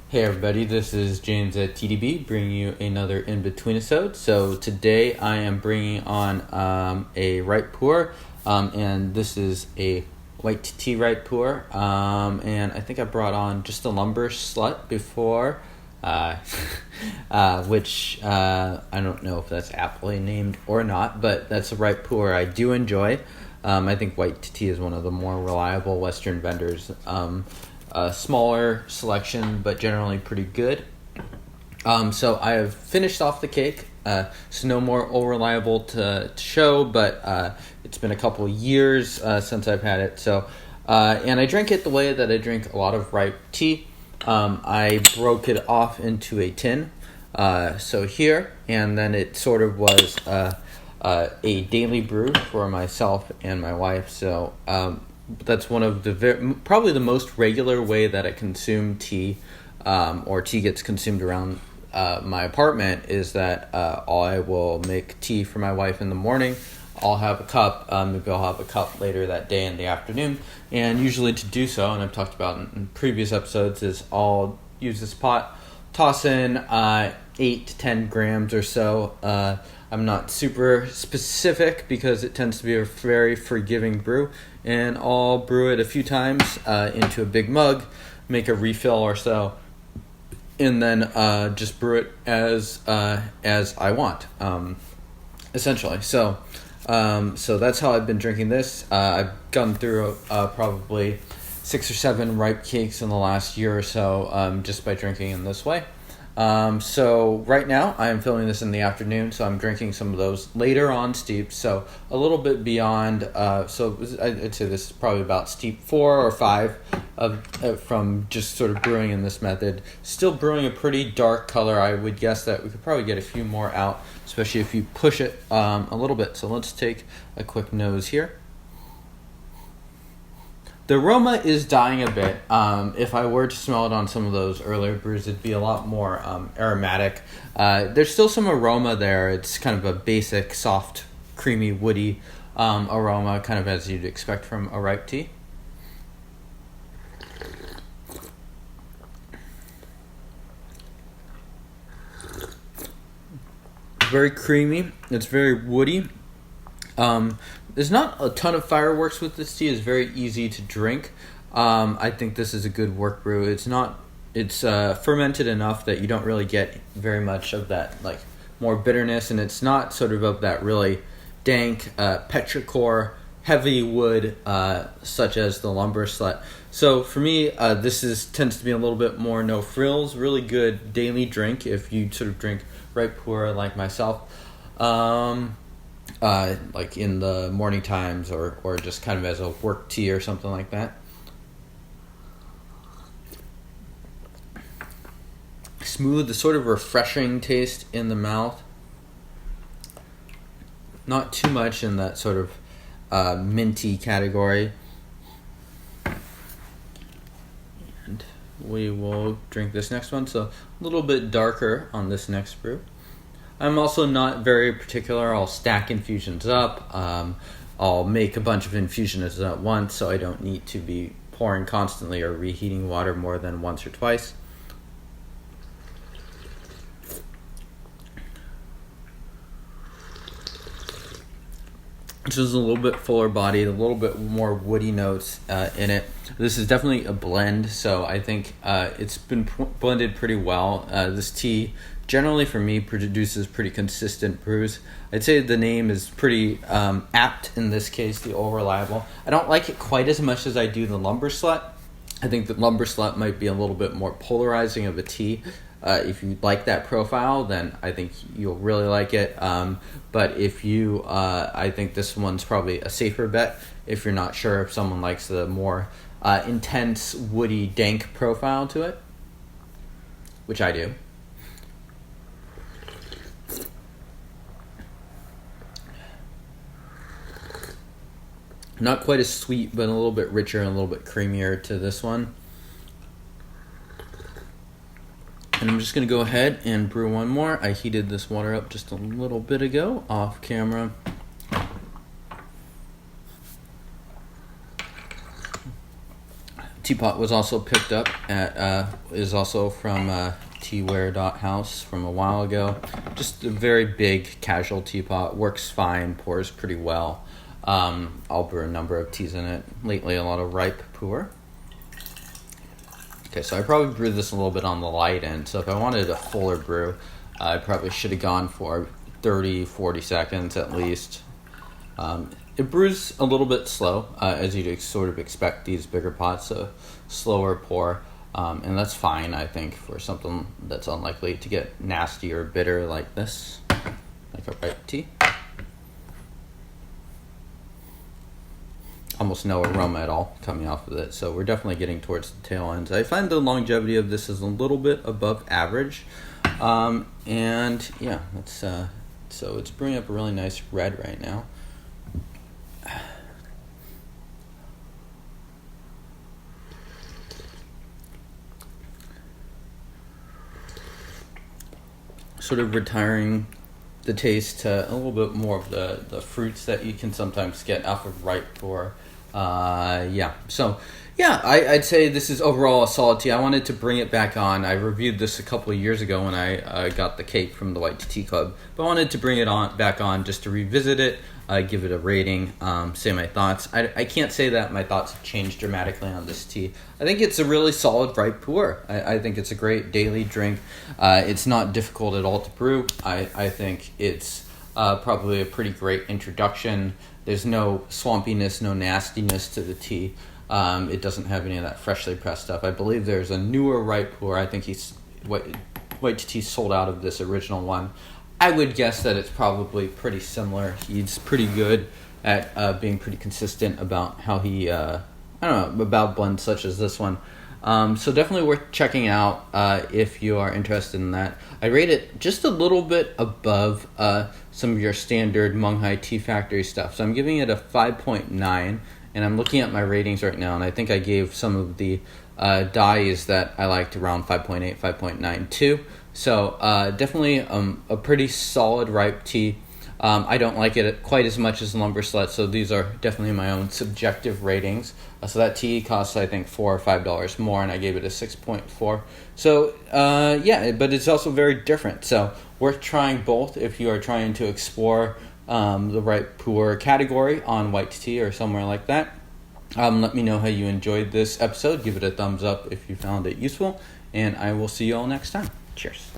Hey everybody, this is James at TeaDB bringing you another Inbetweenisode. So today I am bringing on a right pu'erh, and this is a White2Tea right pu'erh, and I think I brought on just a lumber slut before, which I don't know if that's aptly named or not, but that's a right pu'erh I do enjoy. I think White2Tea is one of the more reliable Western vendors. A smaller selection, but generally pretty good. So I have finished off the cake. So no more all reliable to show, but it's been a couple years since I've had it. So and I drink it the way that I drink a lot of ripe tea. I broke it off into a tin. So here, and then it sort of was a daily brew for myself and my wife. So that's one of the probably the most regular way that I consume tea, or tea gets consumed around my apartment, is that I will make tea for my wife in the morning. I'll have a cup, maybe I'll have a cup later that day in the afternoon, and usually to do so, and I've talked about in previous episodes, is I'll use this pot, toss in 8 to 10 grams or so. I'm not super specific because it tends to be a very forgiving brew, and I'll brew it a few times into a big mug, make a refill or so, and then just brew it as I want, essentially. So that's how I've been drinking this. I've gone through probably 6 or 7 ripe cakes in the last year or so, just by drinking in this way. So right now I am filming this in the afternoon, so I'm drinking some of those later on steep, so a little bit beyond, so I'd say this is probably about steep 4 or 5 from just sort of brewing in this method. Still brewing a pretty dark color. I would guess that we could probably get a few more out, especially if you push it a little bit. So let's take a quick nose here. The aroma is dying a bit. If I were to smell it on some of those earlier brews, it'd be a lot more aromatic. There's still some aroma there. It's kind of a basic, soft, creamy, woody aroma, kind of as you'd expect from a ripe tea. Very creamy. It's very woody. There's not a ton of fireworks with this tea. It's very easy to drink. I think this is a good work brew. It's fermented enough that you don't really get very much of that like more bitterness, and it's not sort of that really dank petrichor heavy wood such as the lumber slut. So for me, this tends to be a little bit more no frills. Really good daily drink if you sort of drink ripe pu'erh like myself. Like in the morning times, or just kind of as a work tea or something like that. Smooth, the sort of refreshing taste in the mouth. Not too much in that sort of minty category. And we will drink this next one, so a little bit darker on this next brew. I'm also not very particular. I'll stack infusions up. I'll make a bunch of infusions at once, so I don't need to be pouring constantly or reheating water more than once or twice. This is a little bit fuller bodied, a little bit more woody notes in it. This is definitely a blend, so I think it's been blended pretty well. This tea generally for me produces pretty consistent brews. I'd say the name is pretty apt in this case, the All Reliable. I don't like it quite as much as I do the Lumber Slut. I think the Lumber Slut might be a little bit more polarizing of a tea. If you like that profile, then I think you'll really like it. But if you, I think this one's probably a safer bet if you're not sure if someone likes the more intense, woody, dank profile to it, which I do. Not quite as sweet, but a little bit richer and a little bit creamier to this one. And I'm just going to go ahead and brew one more. I heated this water up just a little bit ago off camera. teapot was also picked up at is also from teaware.house from a while ago. Just a very big casual teapot, works fine, pours pretty well. I'll brew a number of teas in it. Lately, a lot of ripe pu'erh. Okay, so I probably brewed this a little bit on the light end. So if I wanted a fuller brew, I probably should have gone for 30-40 seconds at least. It brews a little bit slow, as you'd sort of expect these bigger pots, a slower pour, and that's fine, I think, for something that's unlikely to get nasty or bitter like this, like a White2Tea. Almost no aroma at all coming off of it, so we're definitely getting towards the tail ends. I find the longevity of this is a little bit above average, and yeah, so it's brewing up a really nice red right now. Sort of retiring the taste to a little bit more of the fruits that you can sometimes get off of ripe pu'erh. I'd say this is overall a solid tea. I wanted to bring it back on. I reviewed this a couple of years ago when I got the cake from the White2Tea Club, but I wanted to bring it back on just to revisit it, give it a rating, say my thoughts. I can't say that my thoughts have changed dramatically on this tea. I think it's a really solid ripe pu'erh. I think it's a great daily drink. It's not difficult at all to brew. I think it's probably a pretty great introduction. There's no swampiness, no nastiness to the tea. It doesn't have any of that freshly pressed stuff. I believe there's a newer ripe pu'erh. I think White2Tea sold out of this original one. I would guess that it's probably pretty similar. He's pretty good at being pretty consistent about how he, about blends such as this one. So definitely worth checking out if you are interested in that. I rate it just a little bit above some of your standard Munghai Tea Factory stuff. So I'm giving it a 5.9, and I'm looking at my ratings right now, and I think I gave some of the dyes that I liked around 5.8, 5.9 too. So definitely a pretty solid ripe tea. I don't like it quite as much as Lumber Slut, so these are definitely my own subjective ratings. So that tea costs, I think, $4 or $5 more, and I gave it a 6.4. So, but it's also very different. So worth trying both if you are trying to explore the ripe pu'erh category on White2Tea or somewhere like that. Let me know how you enjoyed this episode. Give it a thumbs up if you found it useful, and I will see you all next time. Cheers.